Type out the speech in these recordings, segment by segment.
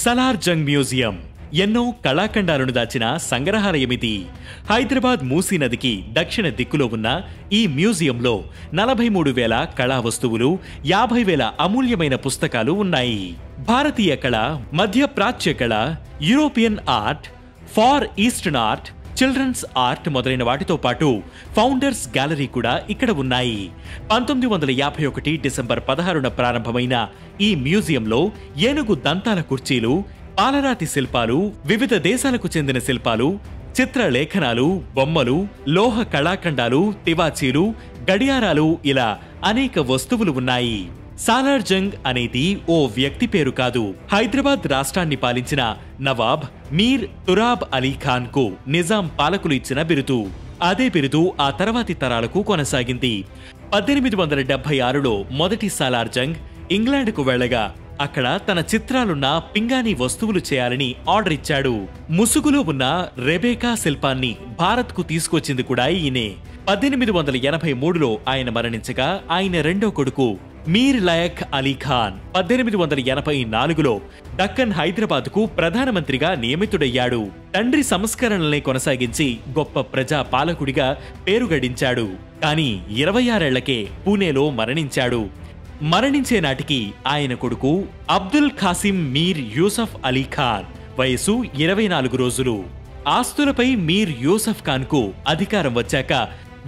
Salaar Jung museum ఎన్నో కళాఖండాలను దాచిన సంగ్రహాలయమిది. హైదరాబాద్ మూసీ నదికి దక్షిణ దిక్కులో ఉన్న ఈ మ్యూజియంలో 43,000 కళా వస్తువులు, 50,000 అమూల్యమైన పుస్తకాలు ఉన్నాయి. భారతీయ కళ, మధ్య ప్రాచ్య కళ, European art, far eastern art, children's art మొదలైన వాటితో పాటు ఫౌండర్స్ గ్యాలరీ కూడా ఇక్కడ ఉన్నాయి. 1951 డిసెంబర్ 16న ప్రారంభమైన ఈ మ్యూజియంలో ఏనుగు దంతాల కుర్చీలు, పాలరాతి శిల్పాలు, వివిధ దేశాలకు చెందిన శిల్పాలు, చిత్రలేఖనాలు, బొమ్మలు, లోహ కళాఖండాలు, తివాచీలు, గడియారాలు ఇలా అనేక వస్తువులు ఉన్నాయి. సాలార్ జంగ్ అనేది ఓ వ్యక్తి పేరు కాదు. హైదరాబాద్ రాష్ట్రాన్ని పాలించిన నవాబ్ మీర్ తురాబ్ అలీ ఖాన్ కు నిజాం పాలకులు ఇచ్చిన బిరుదు. అదే బిరుదు ఆ తర్వాతి తరాలకు కొనసాగింది. 1876లో మొదటి సాలార్ జంగ్ ఇంగ్లాండ్కు వెళ్లగా అక్కడ తన చిత్రాలున్న పింగాణీ వస్తువులు చేయాలని ఆర్డర్ ఇచ్చాడు. ముసుగులో ఉన్న రెబేకా శిల్పాన్ని భారత్కు తీసుకొచ్చింది కూడా ఈయనే. 1883లో ఆయన మరణించగా ఆయన రెండో కొడుకు మీర్ లయక్ అలీ ఖాన్ 1884లో దక్కన్ హైదరాబాద్కు ప్రధానమంత్రిగా నియమితుడయ్యాడు. తండ్రి సంస్కరణల్ని కొనసాగించి గొప్ప ప్రజా పాలకుడిగా పేరు గడించాడు. కానీ 26 ఏళ్లకే పూణేలో మరణించాడు. మరణించే నాటికి ఆయన కొడుకు అబ్దుల్ ఖాసిం మీర్ యూసఫ్ అలీ ఖాన్ వయసు 24 రోజులు. ఆస్తులపై మీర్ యూసఫ్ ఖాన్ కు అధికారం వచ్చాక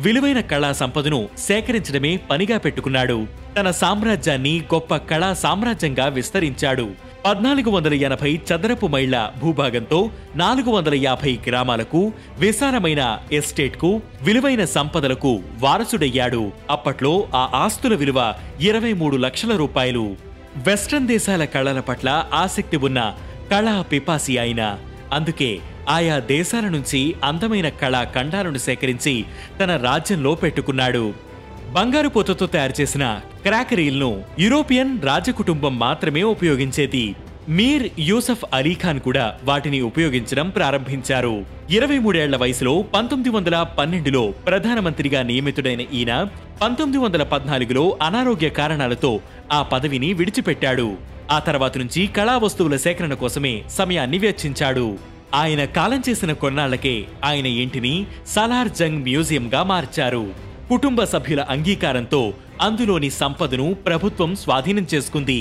విలువైన కళా సంపదను సేకరించడమే పనిగా పెట్టుకున్నాడు. తన సామ్రాజ్యాన్ని గొప్ప కళా సామ్రాజ్యంగా విస్తరించాడు. 1480 చదరపు మైళ్ల భూభాగంతో 450 గ్రామాలకు, విశాలమైన ఎస్టేట్కు, విలువైన సంపదలకు వారసుడయ్యాడు. అప్పట్లో ఆ ఆస్తుల విలువ 23 లక్షల రూపాయలు. వెస్ట్రన్ దేశాల కళల పట్ల ఆసక్తి ఉన్న కళా పిపాసి ఆయన. అందుకే ఆయా దేశాల నుంచి అందమైన కళా ఖండాలను సేకరించి తన రాజ్యంలో పెట్టుకున్నాడు. బంగారు పూతతో తయారు చేసిన క్రాకరీలను యూరోపియన్ రాజకుటుంబం మాత్రమే ఉపయోగించేది. మీర్ యూసఫ్ అలీ ఖాన్ కూడా వాటిని ఉపయోగించడం ప్రారంభించారు. 23 ఏళ్ల వయసులో 1912లో ప్రధానమంత్రిగా నియమితుడైన ఈయన 1914లో అనారోగ్య కారణాలతో ఆ పదవిని విడిచిపెట్టాడు. ఆ తర్వాత నుంచి కళా వస్తువుల సేకరణ కోసమే సమయాన్ని వెచ్చించాడు. ఆయన కాలం చేసిన కొన్నాళ్లకే ఆయన ఇంటిని సలార్ జంగ్ మ్యూజియంగా మార్చారు. కుటుంబ సభ్యుల అంగీకారంతో అందులోని సంపదను ప్రభుత్వం స్వాధీనం చేసుకుంది.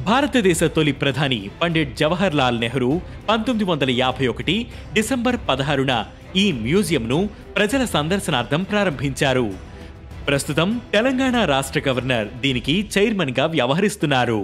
భారతదేశ తొలి ప్రధాని పండిట్ జవహర్ లాల్ నెహ్రూ 1951 డిసెంబర్ 16న ఈ మ్యూజియంను ప్రజల సందర్శనార్థం ప్రారంభించారు. ప్రస్తుతం తెలంగాణ రాష్ట్ర గవర్నర్ దీనికి చైర్మన్ గా వ్యవహరిస్తున్నారు.